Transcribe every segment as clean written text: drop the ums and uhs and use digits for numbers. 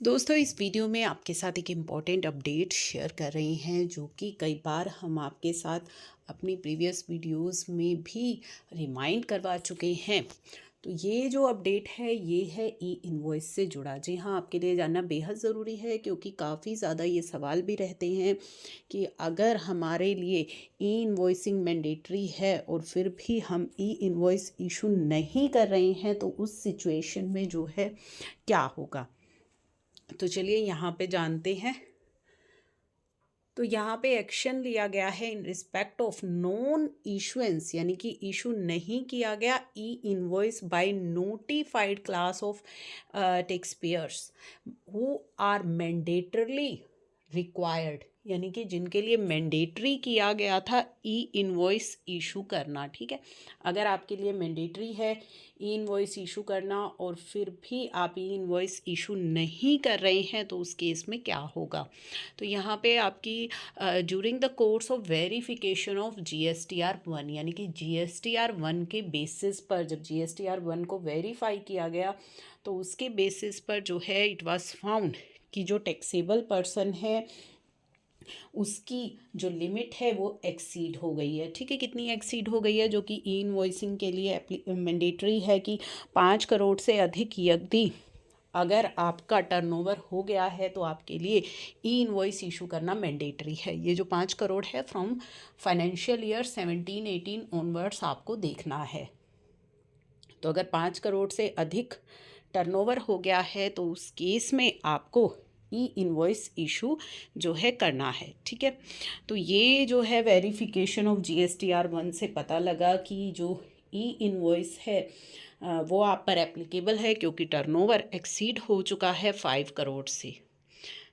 दोस्तों, इस वीडियो में आपके साथ एक इम्पॉर्टेंट अपडेट शेयर कर रहे हैं जो कि कई बार हम आपके साथ अपनी प्रीवियस वीडियोस में भी रिमाइंड करवा चुके हैं। तो ये जो अपडेट है ये है ई इनवॉइस से जुड़ा। जी हाँ, आपके लिए जानना बेहद ज़रूरी है क्योंकि काफ़ी ज़्यादा ये सवाल भी रहते हैं कि अगर हमारे लिए ई इनवॉइसिंग मैंडेटरी है और फिर भी हम ई इनवॉइस इशू नहीं कर रहे हैं तो उस सिचुएशन में जो है क्या होगा। तो चलिए यहाँ पे जानते हैं। तो यहाँ पे एक्शन लिया गया है in respect of non issuance, यानी कि इशू नहीं किया गया e invoice by notified class of tax payers who are mandatorily required, यानी कि जिनके लिए मैंडेटरी किया गया था ई इनवॉइस इशू करना। ठीक है, अगर आपके लिए मैंडेटरी है ई इनवॉइस इशू करना और फिर भी आप ई इनवॉइस इशू नहीं कर रहे हैं तो उस केस में क्या होगा। तो यहाँ पे आपकी during the course of verification of GSTR 1, यानी कि GSTR 1 के बेसिस पर जब GSTR 1 को वेरीफाई किया गया तो उसके बेसिस पर जो है इट वाज फाउंड कि जो टैक्सेबल पर्सन है उसकी जो लिमिट है वो एक्सीड हो गई है। ठीक है, कितनी एक्सीड हो गई है, जो कि ई इनवॉइसिंग के लिए मैंडेटरी है कि 5 करोड़ से अधिक यदि अगर आपका टर्नओवर हो गया है तो आपके लिए ई इनवॉइस इशू करना मैंडेटरी है। ये जो 5 करोड़ है फ्रॉम फाइनेंशियल ईयर 17-18 ऑनवर्ड्स आपको देखना है। तो अगर 5 करोड़ से अधिक टर्नओवर हो गया है तो उस केस में आपको ई इनवॉइस इशू जो है करना है। ठीक है, तो ये जो है वेरिफिकेशन ऑफ GSTR 1 से पता लगा कि जो ई इनवॉइस है वो आप पर एप्लीकेबल है क्योंकि टर्नओवर एक्सीड हो चुका है 5 करोड़ से।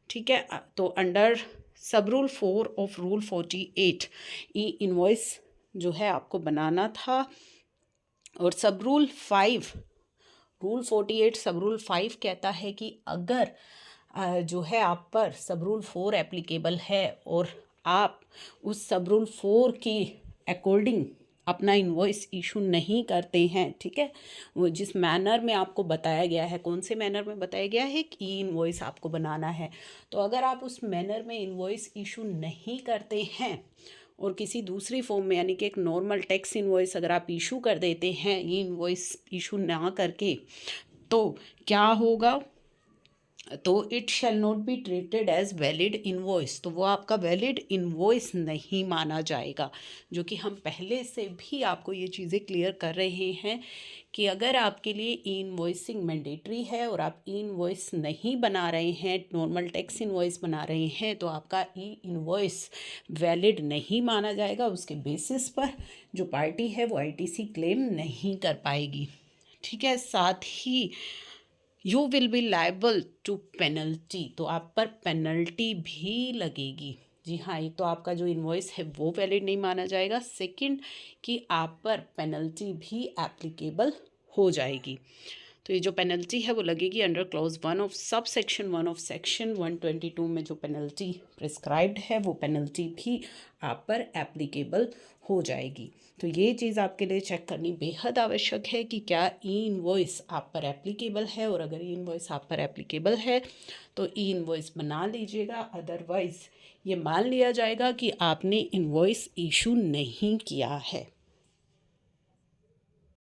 ठीक है, तो under sub rule 4 of rule 48 E invoice जो है आपको बनाना था। और सब रूल 5 रूल 48 सब रूल 5 कहता है कि अगर जो है आप पर सब रूल 4 एप्लीकेबल है और आप उस सब रूल 4 की अकॉर्डिंग अपना इनवॉइस इशू नहीं करते हैं, ठीक है, वो जिस मैनर में आपको बताया गया है, कौन से मैनर में बताया गया है कि ई इनवॉइस आपको बनाना है, तो अगर आप उस मैनर में इनवॉइस इशू नहीं करते हैं और किसी दूसरी फॉर्म में यानी कि एक नॉर्मल टैक्स इनवॉइस अगर आप इशू कर देते हैं ई इनवॉइस इशू ना करके, तो क्या होगा, तो it shall not be treated as valid invoice. तो वो आपका वैलिड इनवॉइस नहीं माना जाएगा। जो कि हम पहले से भी आपको ये चीज़ें क्लियर कर रहे हैं कि अगर आपके लिए ई इनवॉइसिंग मैंडेटरी है और आप ई इनवॉइस नहीं बना रहे हैं, नॉर्मल टैक्स इनवॉइस बना रहे हैं, तो आपका ई इनवॉइस वैलिड नहीं माना जाएगा। उसके बेसिस पर जो पार्टी है वो ITC क्लेम नहीं कर पाएगी। ठीक है, साथ ही you will be liable to penalty, तो आप पर पेनल्टी भी लगेगी। जी हाँ, एक तो आपका जो इनवॉइस है वो वैलिड नहीं माना जाएगा, सेकंड कि आप पर पेनल्टी भी एप्लीकेबल हो जाएगी। तो ये जो पेनल्टी है वो लगेगी under clause 1 of sub section 1 of section 122 में जो पेनल्टी प्रिस्क्राइब्ड है वो पेनल्टी भी आप पर एप्लीकेबल हो जाएगी। तो ये चीज़ आपके लिए चेक करनी बेहद आवश्यक है कि क्या ई इनवॉइस आप पर एप्लीकेबल है, और अगर ई इनवॉइस आप पर एप्लीकेबल है तो ई इनवॉइस बना लीजिएगा, अदरवाइज़ ये मान लिया जाएगा कि आपने इनवॉइस इशू नहीं किया है।